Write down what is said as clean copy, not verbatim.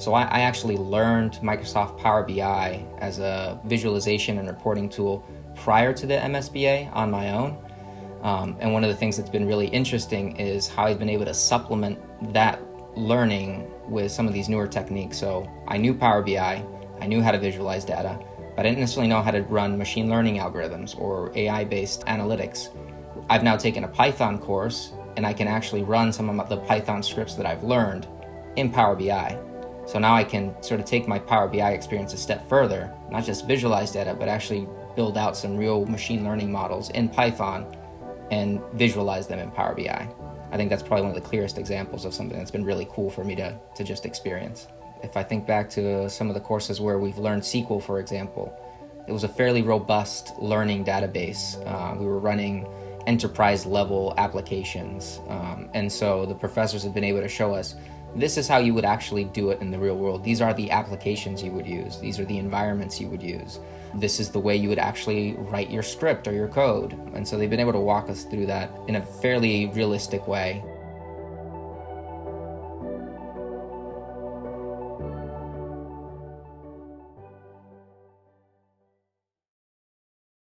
So I actually learned Microsoft Power BI as a visualization and reporting tool prior to the MSBA on my own. And one of the things that's been really interesting is how I've been able to supplement that learning with some of these newer techniques. So I knew Power BI, I knew how to visualize data, but I didn't necessarily know how to run machine learning algorithms or AI-based analytics. I've now taken a Python course, and I can actually run some of the Python scripts that I've learned in Power BI. So now I can sort of take my Power BI experience a step further, not just visualize data, but actually build out some real machine learning models in Python and visualize them in Power BI. I think that's probably one of the clearest examples of something that's been really cool for me to just experience. If I think back to some of the courses where we've learned SQL, for example, it was a fairly robust learning database. We were running enterprise level applications. And so the professors have been able to show us, this is how you would actually do it in the real world. These are the applications you would use. These are the environments you would use. This is the way you would actually write your script or your code. And so they've been able to walk us through that in a fairly realistic way.